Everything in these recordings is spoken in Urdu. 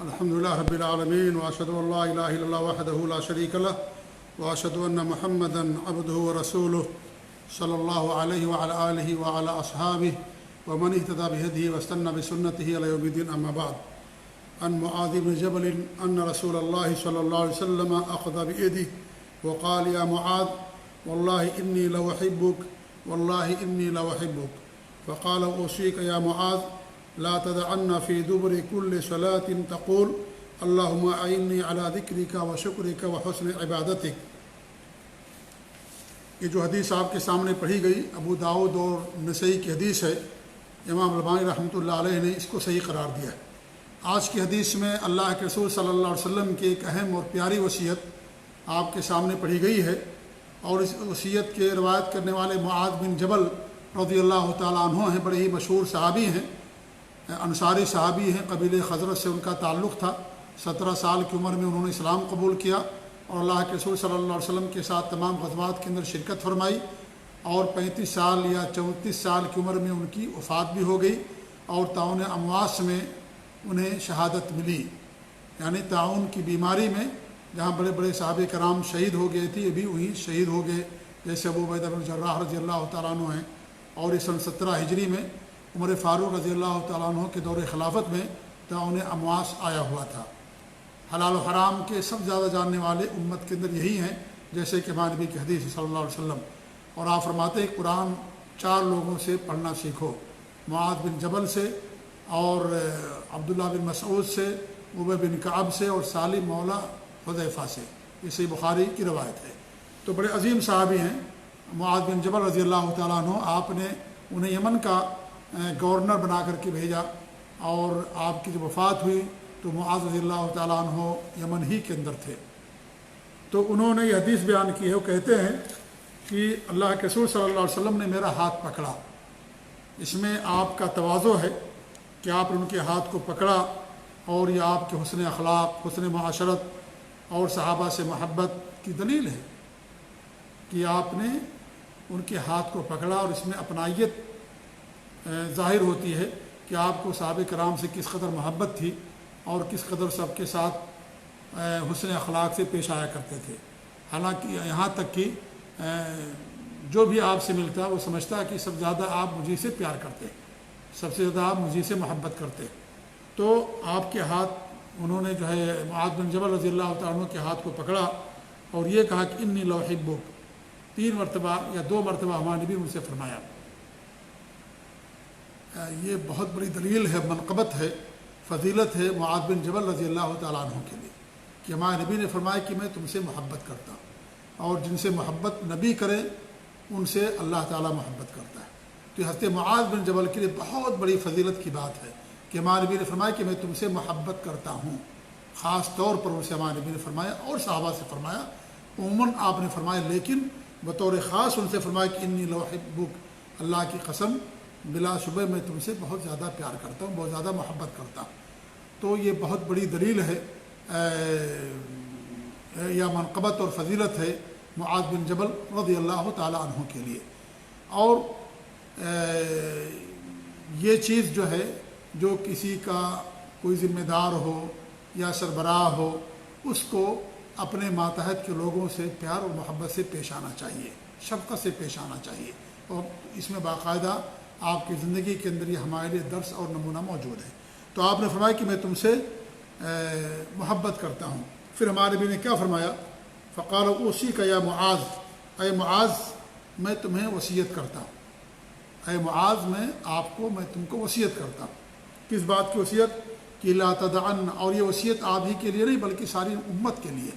الحمد لله رب العالمين وأشهد أن لا إله إلا الله وحده لا شريك له وأشهد أن محمدا عبده ورسوله صلى الله عليه وعلى آله وعلى أصحابه ومن اهتدى بهديه واستنى بسنته إلى يوم الدين. أما بعد، عن معاذ بن جبل أن رسول الله صلى الله عليه وسلم أخذ بيده وقال: يا معاذ والله إني لأحبك والله إني لأحبك. فقال: أوصيك يا معاذ لا تدعن في دبر كل صلاة تقول اللهم أعني على ذكرك وشكرك وحسن عبادتك. یہ جو حدیث آپ کے سامنے پڑھی گئی ابو داؤد اور نسائی کی حدیث ہے، امام البانی رحمۃ اللہ علیہ نے اس کو صحیح قرار دیا ہے۔ آج کی حدیث میں اللہ کے رسول صلی اللہ علیہ وسلم کی ایک اہم اور پیاری وصیت آپ کے سامنے پڑھی گئی ہے، اور اس وصیت کے روایت کرنے والے معاذ بن جبل رضی اللہ تعالیٰ عنہ ہیں، بڑے ہی مشہور صحابی ہیں، انصاری صحابی ہیں، قبیلہ خزرج سے ان کا تعلق تھا۔ 17 سال کی عمر میں انہوں نے اسلام قبول کیا اور اللہ کے رسول صلی اللہ علیہ وسلم کے ساتھ تمام غزوات کے اندر شرکت فرمائی، اور 35 سال یا 34 سال کی عمر میں ان کی وفات بھی ہو گئی، اور طاعون امواس میں انہیں شہادت ملی، یعنی طاعون کی بیماری میں جہاں بڑے بڑے صحابہ کرام شہید ہو گئے تھے، یہ بھی وہیں شہید ہو گئے، جیسے ابو عبیدہ بن جراح رضی اللہ تعالیٰ عنہ ہیں۔ اور اس سن 17 ہجری میں عمر فاروق رضی اللہ تعالیٰ عنہ کے دور خلافت میں طاعون امواس آیا ہوا تھا۔ حلال و حرام کے سب زیادہ جاننے والے امت کے اندر یہی ہیں، جیسے کہ ہمارے نبی کی حدیث صلی اللہ علیہ وسلم، اور آپ فرماتے ہیں قرآن 4 لوگوں سے پڑھنا سیکھو، معاذ بن جبل سے، اور عبداللہ بن مسعود سے، ابی بن کعب سے، اور سالم مولا حذیفہ سے۔ یہ صحیح بخاری کی روایت ہے۔ تو بڑے عظیم صحابی ہیں معاذ بن جبل رضی اللہ تعالیٰ عنہ۔ آپ نے انہیں یمن کا گورنر بنا کر کے بھیجا، اور آپ کی جب وفات ہوئی تو معاذ رضی اللہ تعالیٰ عنہ یمن ہی کے اندر تھے۔ تو انہوں نے یہ حدیث بیان کی ہے، وہ کہتے ہیں کہ اللہ کے رسول صلی اللہ علیہ وسلم نے میرا ہاتھ پکڑا۔ اس میں آپ کا تواضع ہے کہ آپ نے ان کے ہاتھ کو پکڑا، اور یہ آپ کے حسن اخلاق، حسن معاشرت اور صحابہ سے محبت کی دلیل ہے کہ آپ نے ان کے ہاتھ کو پکڑا، اور اس میں اپنائیت ظاہر ہوتی ہے کہ آپ کو صحابہ کرام سے کس قدر محبت تھی اور کس قدر سب کے ساتھ حسن اخلاق سے پیش آیا کرتے تھے۔ حالانکہ یہاں تک کہ جو بھی آپ سے ملتا ہے وہ سمجھتا ہے کہ سب زیادہ آپ مجھے سے پیار کرتے، سب سے زیادہ آپ مجھے سے محبت کرتے۔ تو آپ کے ہاتھ انہوں نے جو ہے معاذ بن جبل رضی اللہ تعالیٰ عنہ کے ہاتھ کو پکڑا اور یہ کہا کہ انی لأحبک، 3 مرتبہ یا 2 مرتبہ ہمارے نبی ان سے فرمایا۔ یہ بہت بڑی دلیل ہے، منقبت ہے، فضیلت ہے معاذ بن جبل رضی اللہ تعالیٰ عنہ کے لیے کہ ہمارے نبی نے فرمایا کہ میں تم سے محبت کرتا ہوں، اور جن سے محبت نبی کرے ان سے اللہ تعالیٰ محبت کرتا ہے۔ تو حضرت معاذ بن جبل کے لیے بہت بڑی فضیلت کی بات ہے کہ ہمارے نبی نے فرمایا کہ میں تم سے محبت کرتا ہوں۔ خاص طور پر ان سے ہمارے نبی نے فرمایا، اور صحابہ سے فرمایا، عموماً آپ نے فرمایا، لیکن بطور خاص ان سے فرمایا کہ انی لأحبک، اللہ کی قسم بلا شبہ میں تم سے بہت زیادہ پیار کرتا ہوں، بہت زیادہ محبت کرتا ہوں۔ تو یہ بہت بڑی دلیل ہے یا منقبت اور فضیلت ہے معاذ بن جبل رضی اللہ تعالیٰ عنہ کے لیے۔ اور یہ چیز جو ہے، جو کسی کا کوئی ذمہ دار ہو یا سربراہ ہو، اس کو اپنے ماتحت کے لوگوں سے پیار اور محبت سے پیش آنا چاہیے، شفقت سے پیش آنا چاہیے، اور اس میں باقاعدہ آپ کی زندگی کے اندر یہ ہمارے لیے درس اور نمونہ موجود ہے۔ تو آپ نے فرمایا کہ میں تم سے محبت کرتا ہوں۔ پھر ہمارے نبی نے کیا فرمایا؟ فقال اوصیک یا معاذ، اے معاذ میں تمہیں وصیت کرتا ہوں، اے معاذ میں تم کو وصیت کرتا ہوں۔ کس بات کی وصیت؟ کہ لا تدعن، اور یہ وصیت آپ ہی کے لیے نہیں بلکہ ساری امت کے لیے۔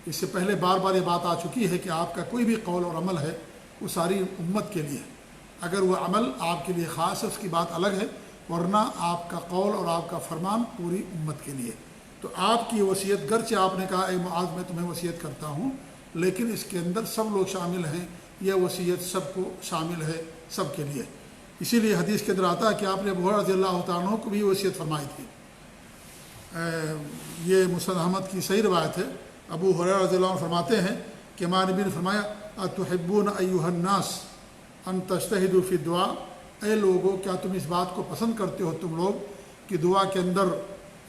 اس سے پہلے بار بار یہ بات آ چکی ہے کہ آپ کا کوئی بھی قول اور عمل ہے وہ ساری امت کے لیے ہے۔ اگر وہ عمل آپ کے لیے خاص ہے اس کی بات الگ ہے، ورنہ آپ کا قول اور آپ کا فرمان پوری امت کے لیے۔ تو آپ کی وصیت، گرچہ آپ نے کہا اے معاذ میں تمہیں وصیت کرتا ہوں، لیکن اس کے اندر سب لوگ شامل ہیں، یہ وصیت سب کو شامل ہے، سب کے لیے۔ اسی لیے حدیث کے اندر آتا ہے کہ آپ نے ابو ہریرہ رضی اللہ تعالیٰ عنہ کو بھی وصیت فرمائی تھی۔ یہ مسند احمد کی صحیح روایت ہے۔ ابو ہریرہ رضی اللہ عنہ فرماتے ہیں کہ ہمارے نبی نے فرمایا اتحبون ایھا الناس ان تجتہدوا فی الدعاء، اے لوگو کیا تم اس بات کو پسند کرتے ہو تم لوگ کہ دعا کے اندر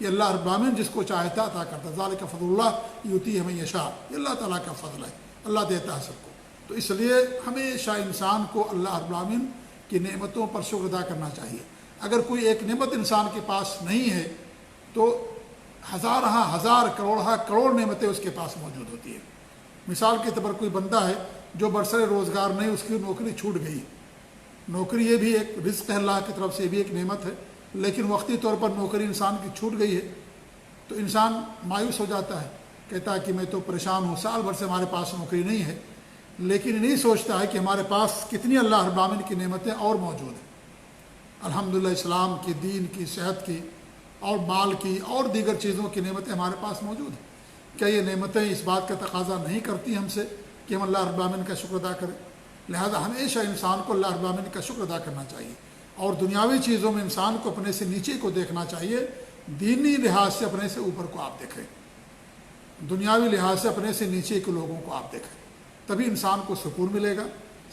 یہ اللہ رب العالمین جس کو چاہتا عطا کرتا ہے۔ ذالک فضل اللہ یؤتیہ من یشاء، یہ اللہ تعالیٰ کا فضل ہے، اللہ دیتا ہے سب کو۔ تو اس لیے ہمیشہ انسان کو اللہ رب العالمین کی نعمتوں پر شکر ادا کرنا چاہیے۔ اگر کوئی ایک نعمت انسان کے پاس نہیں ہے تو ہزار کروڑ نعمتیں اس کے پاس موجود ہوتی ہیں۔ مثال کے طور پر کوئی بندہ ہے جو برسر روزگار نہیں، اس کی نوکری چھوٹ گئی۔ نوکری یہ بھی ایک رزق ہے اللہ کی طرف سے، یہ بھی ایک نعمت ہے، لیکن وقتی طور پر نوکری انسان کی چھوٹ گئی ہے تو انسان مایوس ہو جاتا ہے، کہتا ہے کہ میں تو پریشان ہوں، سال بھر سے ہمارے پاس نوکری نہیں ہے، لیکن نہیں سوچتا ہے کہ ہمارے پاس کتنی اللہ رب العالمین کی نعمتیں اور موجود ہیں۔ الحمدللہ اسلام کی، دین کی، صحت کی اور مال کی اور دیگر چیزوں کی نعمتیں ہمارے پاس موجود ہیں۔ کیا یہ نعمتیں اس بات کا تقاضا نہیں کرتی ہم سے کہ ہم اللہ رب العالمین کا شکر ادا کریں؟ لہذا ہمیشہ انسان کو اللہ رب العالمین کا شکر ادا کرنا چاہیے، اور دنیاوی چیزوں میں انسان کو اپنے سے نیچے کو دیکھنا چاہیے، دینی لحاظ سے اپنے سے اوپر کو آپ دیکھیں، دنیاوی لحاظ سے اپنے سے نیچے کے لوگوں کو آپ دیکھیں، تبھی انسان کو سکون ملے گا،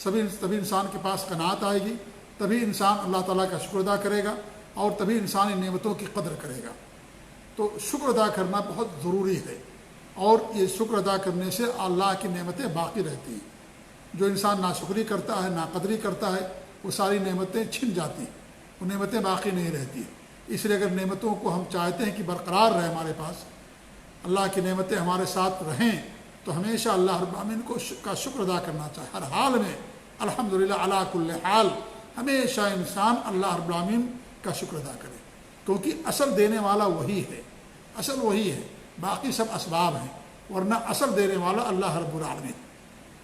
تبھی انسان کے پاس قناعت آئے گی، تبھی انسان اللہ تعالیٰ کا شکر ادا کرے گا، اور تبھی انسان ان نعمتوں کی قدر کرے گا۔ تو شکر ادا کرنا بہت ضروری ہے، اور یہ شکر ادا کرنے سے اللہ کی نعمتیں باقی رہتی ہیں۔ جو انسان ناشکری کرتا ہے، ناقدری کرتا ہے، وہ ساری نعمتیں چھن جاتی ہیں، وہ نعمتیں باقی نہیں رہتی ہیں۔ اس لیے اگر نعمتوں کو ہم چاہتے ہیں کہ برقرار رہے ہمارے پاس، اللہ کی نعمتیں ہمارے ساتھ رہیں، تو ہمیشہ اللہ رب العالمین کا شکر ادا کرنا چاہیے، ہر حال میں الحمدللہ علی کل حال، ہمیشہ انسان اللہ رب العالمین کا شکر ادا کرے، کیونکہ اصل دینے والا وہی ہے، اصل وہی ہے، باقی سب اسباب ہیں، ورنہ اصل دینے والا اللہ رب العالمین۔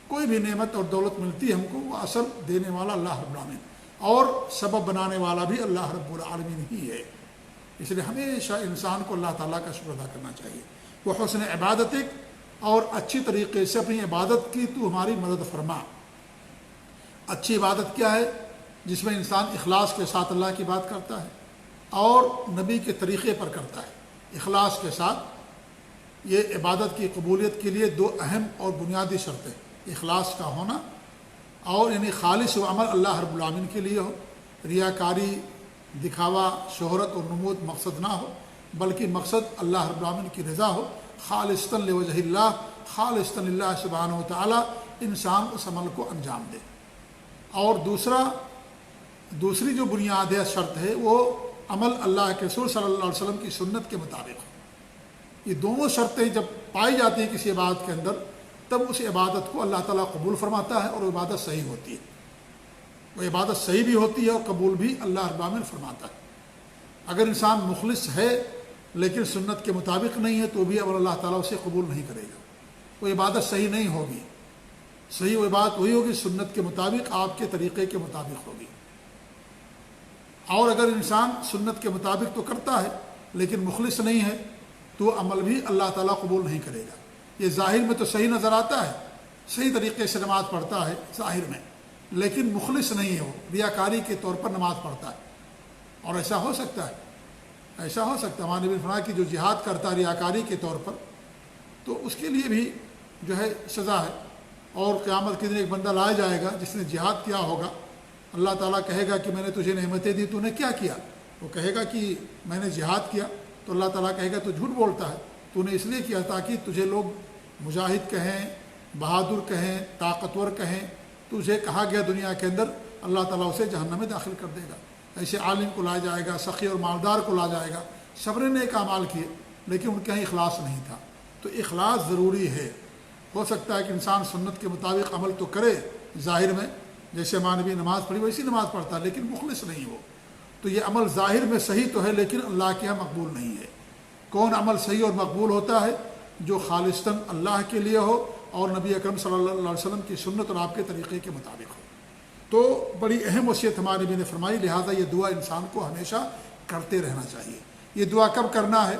کوئی بھی نعمت اور دولت ملتی ہے ہم کو، وہ اصل دینے والا اللہ رب العالمین، اور سبب بنانے والا بھی اللہ رب العالمین ہی ہے۔ اس لیے ہمیشہ انسان کو اللہ تعالیٰ کا شکر ادا کرنا چاہیے۔ وہ حسن عبادتک، اور اچھی طریقے سے اپنی عبادت کی تو ہماری مدد فرما۔ اچھی عبادت کیا ہے؟ جس میں انسان اخلاص کے ساتھ اللہ کی بات کرتا ہے اور نبی کے طریقے پر کرتا ہے، اخلاص کے ساتھ۔ یہ عبادت کی قبولیت کے لیے دو اہم اور بنیادی شرطیں، اخلاص کا ہونا، اور یعنی خالص و عمل اللہ رب العالمین کے لیے ہو، ریاکاری، دکھاوا، شہرت اور نمود مقصد نہ ہو، بلکہ مقصد اللہ رب العالمین کی رضا ہو، خالصتاً لوجہ اللہ، خالصتاً اللہ سبحانہ و تعالی، انسان اس عمل کو انجام دے۔ اور دوسری جو بنیاد ہے، شرط ہے، وہ عمل اللہ کے رسول صلی اللہ علیہ وسلم کی سنت کے مطابق ہو۔ یہ دونوں شرطیں جب پائی جاتی ہیں کسی عبادت کے اندر، تب اس عبادت کو اللہ تعالیٰ قبول فرماتا ہے، اور وہ عبادت صحیح ہوتی ہے، وہ عبادت صحیح بھی ہوتی ہے اور قبول بھی اللہ رب العالمین فرماتا ہے۔ اگر انسان مخلص ہے لیکن سنت کے مطابق نہیں ہے تو بھی اب اللہ تعالیٰ اسے قبول نہیں کرے گا، وہ عبادت صحیح نہیں ہوگی۔ صحیح وہ عبادت وہی ہوگی سنت کے مطابق، آپ کے طریقے کے مطابق ہوگی۔ اور اگر انسان سنت کے مطابق تو کرتا ہے لیکن مخلص نہیں ہے تو عمل بھی اللہ تعالیٰ قبول نہیں کرے گا۔ یہ ظاہر میں تو صحیح نظر آتا ہے، صحیح طریقے سے نماز پڑھتا ہے ظاہر میں، لیکن مخلص نہیں ہے، وہ ریاکاری کے طور پر نماز پڑھتا ہے۔ اور ایسا ہو سکتا ہے، ایسا ہو سکتا ہے، ہمارے نبی نے فرمایا کہ جو جہاد کرتا ہے ریاکاری کے طور پر، تو اس کے لیے بھی جو ہے سزا ہے۔ اور قیامت کے دن ایک بندہ لایا جائے گا جس نے جہاد کیا ہوگا، اللہ تعالیٰ کہے گا کہ میں نے تجھے نعمتیں دی، تو نے کیا کیا؟ وہ کہے گا کہ میں نے جہاد کیا، تو اللہ تعالیٰ کہے گا تو جھوٹ بولتا ہے، تو نے اس لیے کیا تاکہ تجھے لوگ مجاہد کہیں، بہادر کہیں، طاقتور کہیں، تجھے کہا گیا دنیا کے اندر، اللہ تعالیٰ اسے جہنم میں داخل کر دے گا۔ ایسے عالم کو لایا جائے گا، سخی اور مالدار کو لایا جائے گا، سب نے نیک اعمال کیے لیکن ان کے یہاں اخلاص نہیں تھا۔ تو اخلاص ضروری ہے۔ ہو سکتا ہے کہ انسان سنت کے مطابق عمل تو کرے ظاہر میں، جیسے ہمارے نبی نماز پڑھی ویسی نماز پڑھتا ہے، لیکن مخلص نہیں ہو، تو یہ عمل ظاہر میں صحیح تو ہے لیکن اللہ کے یہاں مقبول نہیں ہے۔ کون عمل صحیح اور مقبول ہوتا ہے؟ جو خالصتاً اللہ کے لیے ہو اور نبی اکرم صلی اللہ علیہ وسلم کی سنت اور آپ کے طریقے کے مطابق ہو۔ تو بڑی اہم وصیت ہمارے نبی نے فرمائی، لہٰذا یہ دعا انسان کو ہمیشہ کرتے رہنا چاہیے۔ یہ دعا کب کرنا ہے؟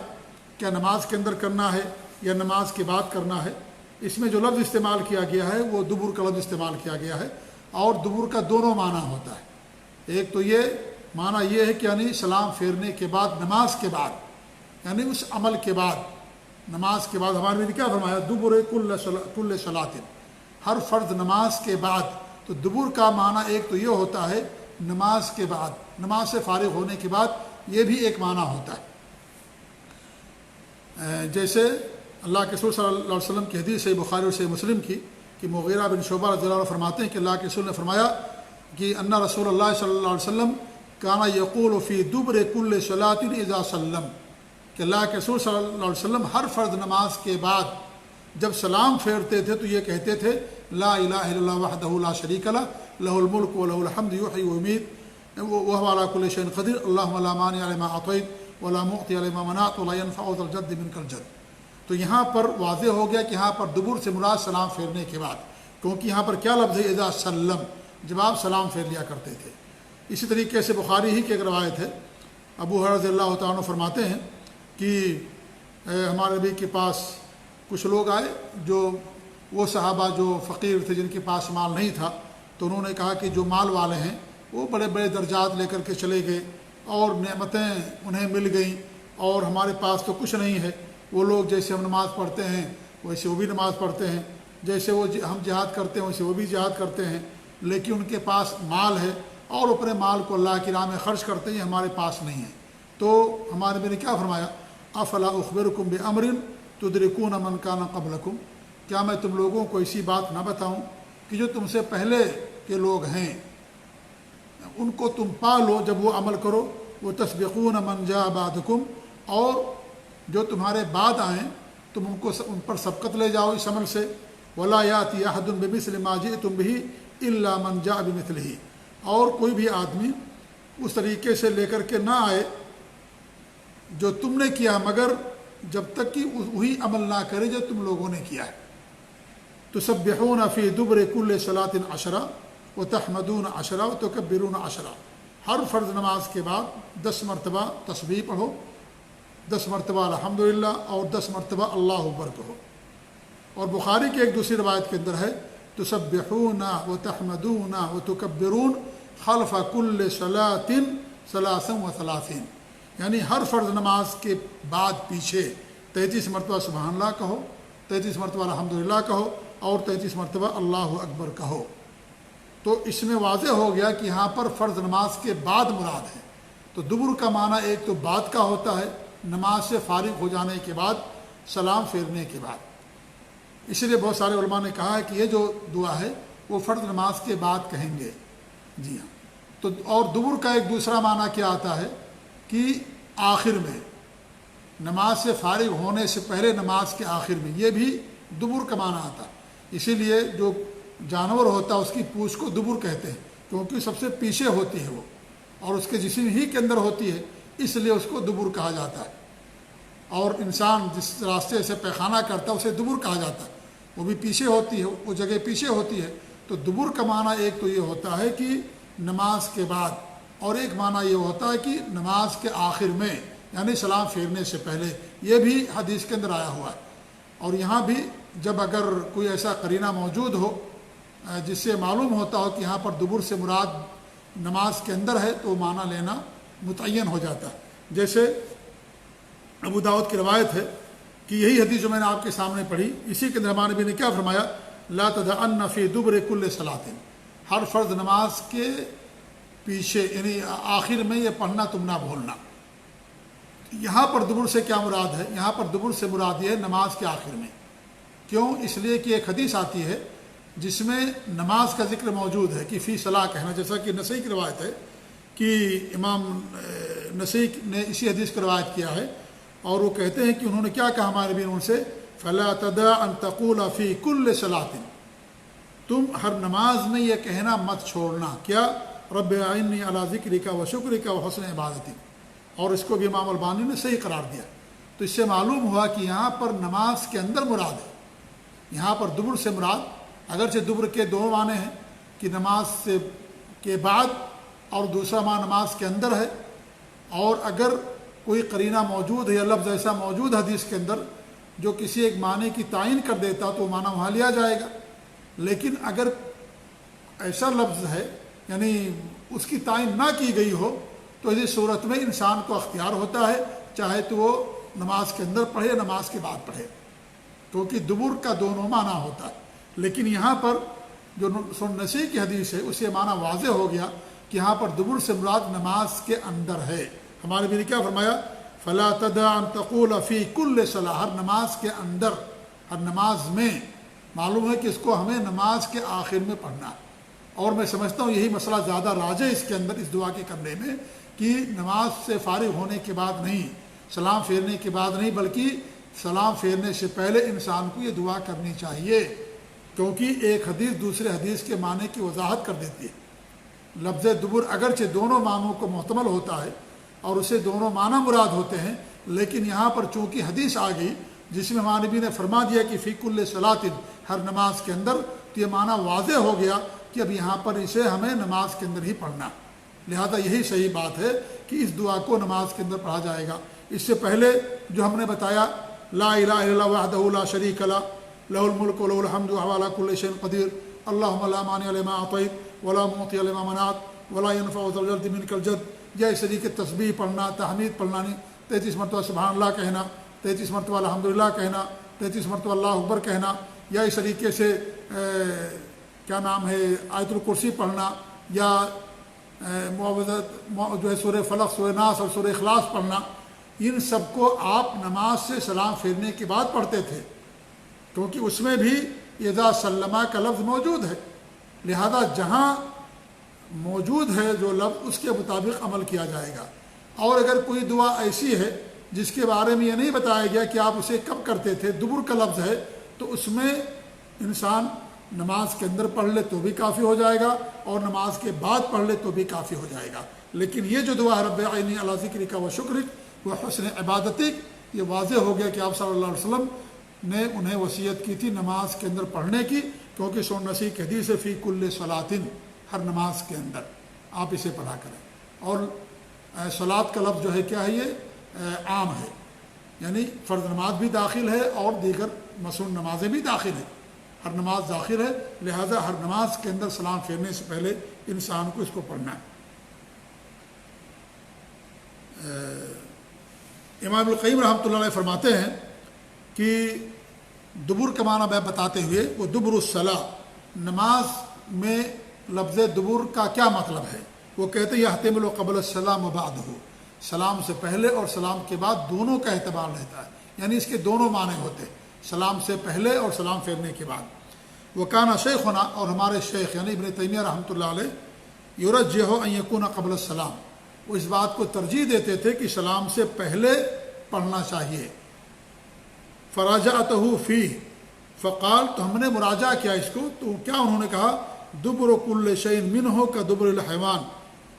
کیا نماز کے اندر کرنا ہے یا نماز کے بعد کرنا ہے؟ اس میں جو لفظ استعمال کیا گیا ہے وہ دبر کا لفظ استعمال کیا گیا ہے، اور دبر کا دونوں معنی ہوتا ہے۔ ایک تو یہ معنی یہ ہے کہ یعنی سلام پھیرنے کے بعد، نماز کے بعد، یعنی اس عمل کے بعد، نماز کے بعد۔ ہمارے نے کیا فرمایا؟ دبر کل صلاۃ، ہر فرض نماز کے بعد۔ تو دبر کا معنی ایک تو یہ ہوتا ہے نماز کے بعد، نماز سے فارغ ہونے کے بعد، یہ بھی ایک معنی ہوتا ہے۔ جیسے اللہ کے رسول صلی اللہ علیہ وسلم کی حدیث ہے بخاری اور صحیح مسلم کی کہ مغیرہ بن شعبہ رضی اللہ عنہ فرماتے ہیں کہ اللہ کے رسول نے فرمایا کہ ان رسول اللہ صلی اللہ علیہ وسلم کانا یقول فی دبر کل صلاۃ اذا سلم، کہ اللہ کے رسول صلی اللہ علیہ وسلم ہر فرض نماز کے بعد جب سلام پھیرتے تھے تو یہ کہتے تھے لا الہ الا اللہ وحدہ لا شریک لہ لہ الملک ولہ الحمد یحیی ویمیت وہو علی کل شیء قدیر اللہم لا مانع لما اعطیت ولا معطی لما منعت ولا ينفع ذا الجد منک الجد۔ تو یہاں پر واضح ہو گیا کہ یہاں پر دبر سے مراد سلام پھیرنے کے بعد، کیونکہ یہاں پر کیا لفظ ہے اذا سلم، جب آپ سلام پھیر لیا کرتے تھے۔ اسی طریقے سے بخاری ہی کی ایک روایت ہے، ابو ہریرہ رضی اللہ تعالیٰ عنہ فرماتے ہیں کہ ہمارے نبی کے پاس کچھ لوگ آئے جو وہ صحابہ جو فقیر تھے، جن کے پاس مال نہیں تھا، تو انہوں نے کہا کہ جو مال والے ہیں وہ بڑے بڑے درجات لے کر کے چلے گئے اور نعمتیں انہیں مل گئیں اور ہمارے پاس تو کچھ نہیں ہے۔ وہ لوگ جیسے ہم نماز پڑھتے ہیں ویسے وہ بھی نماز پڑھتے ہیں، جیسے وہ ہم جہاد کرتے ہیں ویسے وہ بھی جہاد کرتے ہیں، لیکن ان کے پاس مال ہے اور اپنے مال کو اللہ کی راہ میں خرچ کرتے ہیں، ہمارے پاس نہیں ہے۔ تو ہمارے نبی نے کیا فرمایا، افلا اخبرکم بامر تدرکون من کان قبلکم، کیا میں تم لوگوں کو ایسی بات نہ بتاؤں کہ جو تم سے پہلے کے لوگ ہیں ان کو تم پا لو جب وہ عمل کرو، وہ تسبقون من جاء بعدکم، اور جو تمہارے بعد آئیں تم ان پر سبقت لے جاؤ اس عمل سے، ولا یاتی احد بمثل ما جئتم به الا من جاء بمثلہ، اور کوئی بھی آدمی اس طریقے سے لے کر کے نہ آئے جو تم نے کیا، مگر جب تک کہ وہی عمل نہ کرے جو تم لوگوں نے کیا ہے۔ تسبحون فی دبر کل صلاۃ عشرہ وتحمدون عشرہ وتکبرون عشرہ، ہر فرض نماز کے بعد 10 مرتبہ تسبیح پڑھو، 10 مرتبہ الحمدللہ اور 10 مرتبہ اللہ اکبر کہو۔ اور بخاری کی ایک دوسری روایت کے اندر ہے تسبحون وتحمدون وتکبرون خلف کل صلاۃ ثلاثا وثلاثین، یعنی ہر فرض نماز کے بعد پیچھے 33 مرتبہ سبحان اللہ کہو، 33 مرتبہ الحمدللہ کہو اور 33 مرتبہ اللہ اکبر کہو۔ تو اس میں واضح ہو گیا کہ یہاں پر فرض نماز کے بعد مراد ہے۔ تو دبر کا معنی ایک تو بعد کا ہوتا ہے، نماز سے فارغ ہو جانے کے بعد، سلام پھیرنے کے بعد۔ اس لیے بہت سارے علماء نے کہا ہے کہ یہ جو دعا ہے وہ فرض نماز کے بعد کہیں گے۔ جی ہاں، تو اور دبر کا ایک دوسرا معنی کیا آتا ہے کہ آخر میں، نماز سے فارغ ہونے سے پہلے نماز کے آخر میں، یہ بھی دبر کا معنی آتا ہے۔ اسی لیے جو جانور ہوتا ہے اس کی پوچھ کو دبر کہتے ہیں، کیونکہ سب سے پیچھے ہوتی ہے وہ اور اس کے جسم ہی کے اندر ہوتی ہے، اس لیے اس کو دبر کہا جاتا ہے۔ اور انسان جس راستے سے پیخانہ کرتا ہے اسے دبر کہا جاتا ہے، وہ بھی پیچھے ہوتی ہے، وہ جگہ پیچھے ہوتی ہے۔ تو دبر کا معنی ایک تو یہ ہوتا ہے کہ نماز کے بعد، اور ایک معنی یہ ہوتا ہے کہ نماز کے آخر میں، یعنی سلام پھیرنے سے پہلے۔ یہ بھی حدیث کے اندر آیا ہوا ہے۔ اور یہاں بھی جب اگر کوئی ایسا قرینہ موجود ہو جس سے معلوم ہوتا ہو کہ یہاں پر دبر سے مراد نماز کے اندر ہے، تو معنی لینا متعین ہو جاتا ہے۔ جیسے ابو داؤد کی روایت ہے کہ یہی حدیث جو میں نے آپ کے سامنے پڑھی، اسی کے اندر ہمارے نبی نے کیا فرمایا، لا تدعن فی دبر کل صلاۃ، ہر فرض نماز کے پیچھے یعنی آخر میں یہ پڑھنا تم نہ بھولنا۔ یہاں پر دبر سے کیا مراد ہے؟ یہاں پر دبر سے مراد یہ ہے نماز کے آخر میں۔ کیوں؟ اس لیے کہ ایک حدیث آتی ہے جس میں نماز کا ذکر موجود ہے کہ فی صلاح کہنا، جیسا کہ نسائی کی روایت ہے کہ امام نسائی نے اسی حدیث کی روایت کیا ہے، اور وہ کہتے ہیں کہ انہوں نے کیا کہا ہمارے نبی نے ان سے، فلا تدع ان تقول فی کل صلاۃ، تم ہر نماز میں یہ کہنا مت چھوڑنا، کیا، رب اعنی علی ذکرک و شکرک و حسن عبادتک، اور اس کو بھی امام البانی نے صحیح قرار دیا۔ تو اس سے معلوم ہوا کہ یہاں پر نماز کے اندر مراد ہے، یہاں پر دبر سے مراد، اگرچہ دبر کے دو معنی ہیں کہ نماز سے کے بعد اور دوسرا معنی نماز کے اندر ہے، اور اگر کوئی قرینہ موجود ہے یا لفظ ایسا موجود حدیث کے اندر جو کسی ایک معنی کی تعین کر دیتا تو معنی وہاں لیا جائے گا۔ لیکن اگر ایسا لفظ ہے یعنی اس کی تعین نہ کی گئی ہو تو اسی صورت میں انسان کو اختیار ہوتا ہے، چاہے تو وہ نماز کے اندر پڑھے نماز کے بعد پڑھے، کیونکہ دبر کا دونوں معنی ہوتا ہے۔ لیکن یہاں پر جو نسائی کی حدیث ہے اس سے معنی واضح ہو گیا کہ یہاں پر دبر سے مراد نماز کے اندر ہے۔ ہمارے نبی نے کیا فرمایا، فلا تدع ان تقول فی کل صلاۃ، ہر نماز کے اندر، ہر نماز میں، معلوم ہے کہ اس کو ہمیں نماز کے آخر میں پڑھنا ہے، اور میں سمجھتا ہوں یہی مسئلہ زیادہ راجح اس کے اندر، اس دعا کے کرنے میں، کہ نماز سے فارغ ہونے کے بعد نہیں، سلام پھیرنے کے بعد نہیں، بلکہ سلام پھیرنے سے پہلے انسان کو یہ دعا کرنی چاہیے، کیونکہ ایک حدیث دوسرے حدیث کے معنی کی وضاحت کر دیتی ہے۔ لفظ دبر اگرچہ دونوں معنوں کو محتمل ہوتا ہے اور اسے دونوں معنی مراد ہوتے ہیں، لیکن یہاں پر چونکہ حدیث آ گئی جس میں ہمارے نبی نے فرما دیا کہ فی کل صلاۃ، ہر نماز کے اندر، تو یہ معنی واضح ہو گیا کہ اب یہاں پر اسے ہمیں نماز کے اندر ہی پڑھنا، لہذا یہی صحیح بات ہے کہ اس دعا کو نماز کے اندر پڑھا جائے گا۔ اس سے پہلے جو ہم نے بتایا، لا الہ الا اللہ وحدہ لا شریک لہ، لہ الملک و لہ الحمد وہو علی کل شیء قدیر، اللہم لا مانع لما اعطیت ولا معطی لما منعت ولا ينفع ذا الجد منک الجد، یا اس طریقے تسبیح پڑھنا، تحمید پڑھنا، 33 مرتبہ سبحان اللہ کہنا، 33 مرتبہ الحمدللہ کہنا، 33 مرتبہ اللہ اکبر کہنا، یا اس طریقے سے کیا نام ہے آیت الکرسی پڑھنا، یا معوذات جو ہے سورہ فلق، سورہ ناس اور سورہ اخلاص پڑھنا، ان سب کو آپ نماز سے سلام پھیرنے کے بعد پڑھتے تھے، کیونکہ اس میں بھی اذا سلمہ کا لفظ موجود ہے، لہذا جہاں موجود ہے جو لفظ اس کے مطابق عمل کیا جائے گا۔ اور اگر کوئی دعا ایسی ہے جس کے بارے میں یہ نہیں بتایا گیا کہ آپ اسے کب کرتے تھے، دبر کا لفظ ہے، تو اس میں انسان نماز کے اندر پڑھ لے تو بھی کافی ہو جائے گا، اور نماز کے بعد پڑھ لے تو بھی کافی ہو جائے گا۔ لیکن یہ جو دعا ہے رب اعینی علی ذکرک و شکرک و حسن عبادتک، یہ واضح ہو گیا کہ آپ صلی اللہ علیہ وسلم نے انہیں وصیت کی تھی نماز کے اندر پڑھنے کی، کیونکہ سنن نسی کی حدیث ہے فی کل صلاۃ، ہر نماز کے اندر آپ اسے پڑھا کریں۔ اور صلاۃ کا لفظ جو ہے کیا ہے، یہ عام ہے، یعنی فرض نماز بھی داخل ہے اور دیگر مسنون نمازیں بھی داخل ہیں، ہر نماز داخل ہے، لہذا ہر نماز کے اندر سلام پھیرنے سے پہلے انسان کو اس کو پڑھنا ہے۔ امام القیم رحمۃ اللہ علیہ فرماتے ہیں کہ دبر کا معنی میں بتاتے ہوئے، وہ دبر الصلاۃ، نماز میں لفظ دبر کا کیا مطلب ہے، وہ کہتے ہیں یحتمل قبل السلام و بعدہ، سلام سے پہلے اور سلام کے بعد دونوں کا اعتبار رہتا ہے، یعنی اس کے دونوں معنی ہوتے ہیں، سلام سے پہلے اور سلام پھیرنے کے بعد۔ وکانا شیخنا، اور ہمارے شیخ یعنی ابن تیمیہ رحمۃ اللہ علیہ، یرجح ان یکون قبل السلام، وہ اس بات کو ترجیح دیتے تھے کہ سلام سے پہلے پڑھنا چاہیے۔ فراجعتہ فیہ، فقال، تو ہم نے مراجعہ کیا اس کو، تو کیا انہوں نے کہا، دبر کل شیء منہ کا دبر الحیوان،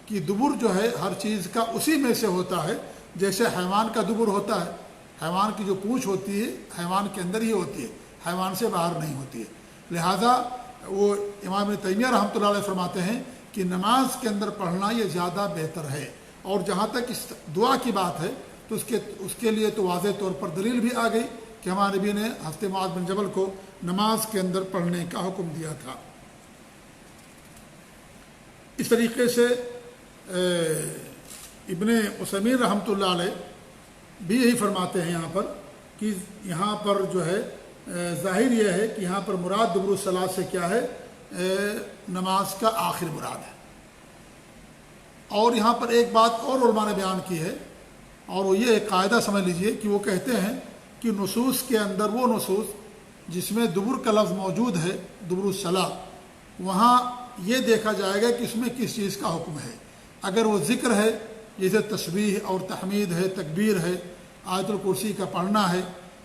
کہ دبر جو ہے ہر چیز کا اسی میں سے ہوتا ہے جیسے حیوان کا دبر ہوتا ہے، حیوان کی جو پونچھ ہوتی ہے حیوان کے اندر ہی ہوتی ہے، حیوان سے باہر نہیں ہوتی ہے۔ لہذا وہ امام ابن تیمیہ رحمۃ اللہ علیہ فرماتے ہیں کہ نماز کے اندر پڑھنا یہ زیادہ بہتر ہے، اور جہاں تک اس دعا کی بات ہے تو اس کے لیے تو واضح طور پر دلیل بھی آ گئی کہ ہمارے نبی نے حضرت معاذ بن جبل کو نماز کے اندر پڑھنے کا حکم دیا تھا۔ اس طریقے سے ابن عثیمین رحمۃ اللہ علیہ بھی یہی فرماتے ہیں یہاں پر کہ یہاں پر جو ہے ظاہر یہ ہے کہ یہاں پر مراد دبر الصلاۃ سے کیا ہے، نماز کا آخر مراد ہے۔ اور یہاں پر ایک بات اور علماء نے بیان کی ہے، اور وہ یہ ایک قاعدہ سمجھ لیجئے کہ وہ کہتے ہیں کہ نصوص کے اندر وہ نصوص جس میں دبر کا لفظ موجود ہے، دبر الصلاۃ، وہاں یہ دیکھا جائے گا کہ اس میں کس چیز کا حکم ہے۔ اگر وہ ذکر ہے جیسے تسبیح اور تحمید ہے، تکبیر ہے، آیت الکرسی کا پڑھنا ہے،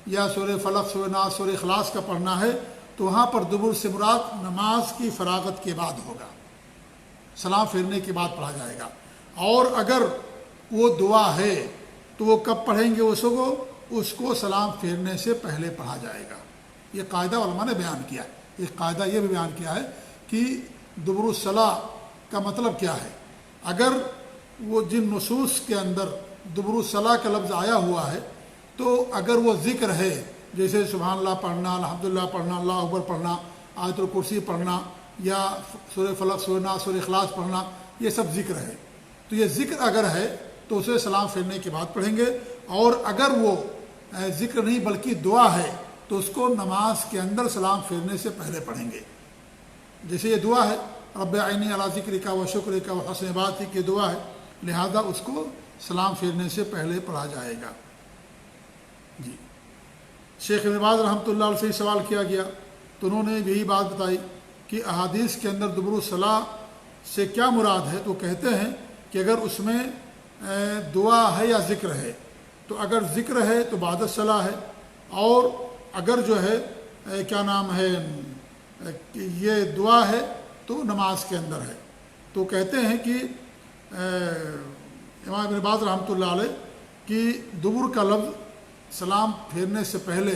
یا سورہ فلق، سورہ ناس، سورہ اخلاص کا پڑھنا ہے، تو وہاں پر دبر سے مراد نماز کی فراغت کے بعد ہوگا، سلام پھیرنے کے بعد پڑھا جائے گا۔ اور اگر وہ دعا ہے تو وہ کب پڑھیں گے، اس کو سلام پھیرنے سے پہلے پڑھا جائے گا۔ یہ قاعدہ علماء نے بیان کیا ہے۔ ایک قاعدہ یہ بھی بیان کیا ہے کہ دبر الصلاۃ کا مطلب کیا ہے۔ اگر وہ جن نصوص کے اندر دبر الصلاۃ کا لفظ آیا ہوا ہے، تو اگر وہ ذکر ہے جیسے سبحان اللہ پڑھنا، الحمدللہ پڑھنا، اللہ اکبر پڑھنا، آیت الکرسی پڑھنا، یا سورہ فلق، سورہ ناس، سورہ اخلاص پڑھنا، یہ سب ذکر ہے، تو یہ ذکر اگر ہے تو اسے سلام پھیرنے کے بعد پڑھیں گے۔ اور اگر وہ ذکر نہیں بلکہ دعا ہے تو اس کو نماز کے اندر سلام پھیرنے سے پہلے پڑھیں گے۔ جیسے یہ دعا ہے رب اعینی علی ذکرک و شکرک و حسن عبادتک، کی دعا ہے، لہذا اس کو سلام پھیرنے سے پہلے پڑھا جائے گا۔ جی شیخ ابن باز رحمۃ اللہ علیہ سے سوال کیا گیا تو انہوں نے یہی بات بتائی کہ احادیث کے اندر دبر الصلاح سے کیا مراد ہے، تو کہتے ہیں کہ اگر اس میں دعا ہے یا ذکر ہے، تو اگر ذکر ہے تو بعد الصلاح ہے، اور اگر جو ہے کیا نام ہے یہ دعا ہے تو نماز کے اندر ہے۔ تو کہتے ہیں کہ امام ابن باز رحمۃ اللہ علیہ کہ دبر کا لفظ سلام پھیرنے سے پہلے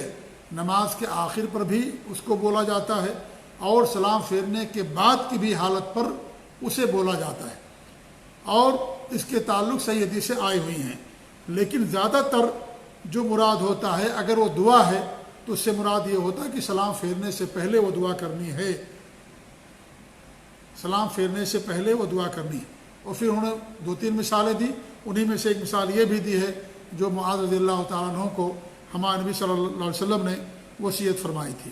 نماز کے آخر پر بھی اس کو بولا جاتا ہے، اور سلام پھیرنے کے بعد کی بھی حالت پر اسے بولا جاتا ہے، اور اس کے تعلق صحیح حدیثیں آئی ہوئی ہیں۔ لیکن زیادہ تر جو مراد ہوتا ہے اگر وہ دعا ہے تو اس سے مراد یہ ہوتا ہے کہ سلام پھیرنے سے پہلے وہ دعا کرنی ہے، سلام پھیرنے سے پہلے وہ دعا کرنی ہے۔ اور پھر انہوں نے 2-3 مثالیں دی، انہی میں سے ایک مثال یہ بھی دی ہے جو معاذ رضی اللہ تعالیٰ عنہ کو ہمارے نبی صلی اللہ علیہ وسلم نے وصیت فرمائی تھی۔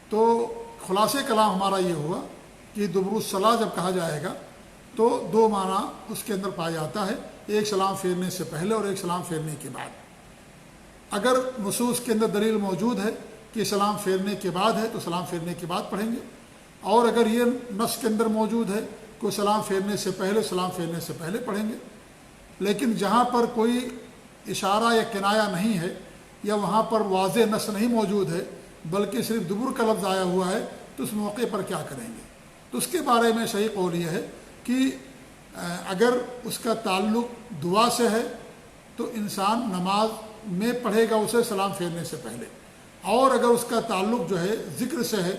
تو خلاصہ کلام ہمارا یہ ہوا کہ دبر الصلاح جب کہا جائے گا تو 2 معنی اس کے اندر پایا جاتا ہے، ایک سلام پھیرنے سے پہلے اور ایک سلام پھیرنے کے بعد۔ اگر نصوص کے اندر دلیل موجود ہے کہ سلام پھیرنے کے بعد ہے تو سلام پھیرنے کے بعد پڑھیں گے، اور اگر یہ نص کے اندر موجود ہے کہ سلام پھیرنے سے پہلے سلام پھیرنے سے پہلے پڑھیں گے۔ لیکن جہاں پر کوئی اشارہ یا کنایہ نہیں ہے، یا وہاں پر واضح نص نہیں موجود ہے بلکہ صرف دبر کا لفظ آیا ہوا ہے، تو اس موقع پر کیا کریں گے؟ تو اس کے بارے میں صحیح قول یہ ہے کہ اگر اس کا تعلق دعا سے ہے تو انسان نماز میں پڑھے گا اسے سلام پھیرنے سے پہلے، اور اگر اس کا تعلق جو ہے ذکر سے ہے،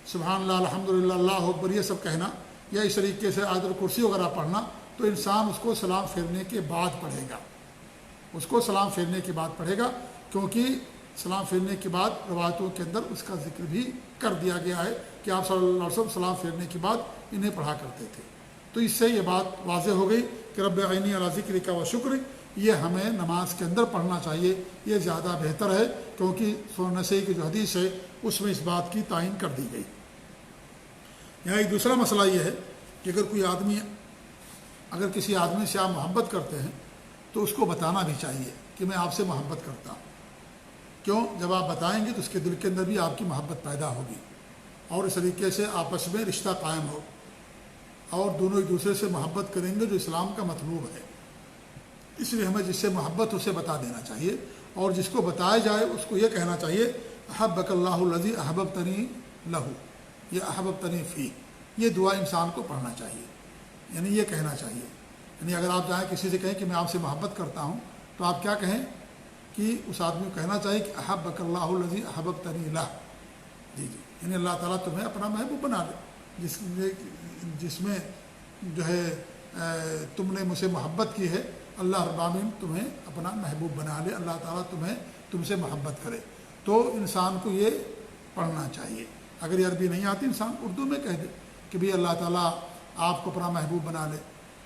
سبحان اللہ الحمدللہ اللہ اکبر یہ سب کہنا، یا اس طریقے سے آیت الکرسی وغیرہ پڑھنا، تو انسان اس کو سلام پھیرنے کے بعد پڑھے گا، اس کو سلام پھیرنے کے بعد پڑھے گا، کیونکہ سلام پھیرنے کے بعد روایتوں کے اندر اس کا ذکر بھی کر دیا گیا ہے کہ آپ صلی اللہ علیہ وسلم سلام پھیرنے کے بعد انہیں پڑھا کرتے تھے۔ تو اس سے یہ بات واضح ہو گئی کہ رب عینی علی ذکر کا و شکر یہ ہمیں نماز کے اندر پڑھنا چاہیے، یہ زیادہ بہتر ہے، کیونکہ سنن نسائی کی جو حدیث ہے اس میں اس بات کی تعین کر دی گئی۔ یہاں ایک دوسرا مسئلہ یہ ہے کہ اگر کسی آدمی سے آپ محبت کرتے ہیں تو اس کو بتانا بھی چاہیے کہ میں آپ سے محبت کرتا ہوں۔ کیوں؟ جب آپ بتائیں گے تو اس کے دل کے اندر بھی آپ کی محبت پیدا ہوگی، اور اس طریقے سے آپس میں رشتہ قائم ہو، اور دونوں ایک دوسرے سے محبت کریں گے، جو اسلام کا مطلوب ہے۔ اس لیے ہمیں جس سے محبت اسے بتا دینا چاہیے، اور جس کو بتایا جائے اس کو یہ کہنا چاہیے احبک اللہ الذی احببتنی لہ یا احببتنی فی، یہ دعا انسان کو پڑھنا چاہیے، یعنی یہ کہنا چاہیے۔ یعنی اگر آپ جائیں کسی سے کہیں کہ میں آپ سے محبت کرتا ہوں، تو آپ کیا کہیں کہ اس آدمی کو کہنا چاہیے کہ احبک اللہ الذی احببتنی لہ، جی یعنی اللہ تعالیٰ تمہیں اپنا محبوب بنا لے، جس میں جو ہے تم نے مجھ سے محبت کی ہے، اللہ رب العالمین تمہیں اپنا محبوب بنا لے، اللہ تعالیٰ تم سے محبت کرے۔ تو انسان کو یہ پڑھنا چاہیے۔ اگر یہ عربی نہیں آتی، انسان اردو میں کہہ دے کہ بھی اللہ تعالیٰ آپ کو اپنا محبوب بنا لے،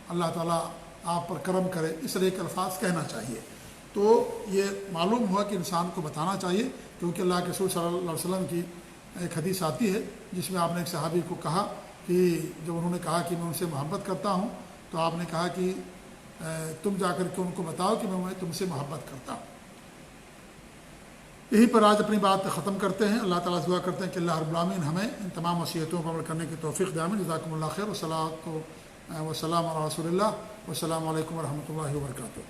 اللہ تعالیٰ آپ پر کرم کرے، اس طرح کے الفاظ کہنا چاہیے۔ تو یہ معلوم ہوا کہ انسان کو بتانا چاہیے، کیونکہ اللہ کے رسول صلی اللہ علیہ وسلم کی ایک حدیث آتی ہے جس میں آپ نے ایک صحابی کو کہا کہ جب انہوں نے کہا کہ میں ان سے محبت کرتا ہوں، تو آپ نے کہا کہ تم جا کر کے ان کو بتاؤ کہ میں تم سے محبت کرتا ہوں۔ یہیں پر آج اپنی بات ختم کرتے ہیں۔ اللہ تعالیٰ دعا کرتے ہیں کہ اللہ رب العالمین ہمیں ان تمام وصیتوں پر عمل کرنے کی توفیق دے۔ جزاکم اللہ خیر، والسلام علی رسول اللہ، والسلام علیکم ورحمۃ اللہ وبرکاتہ۔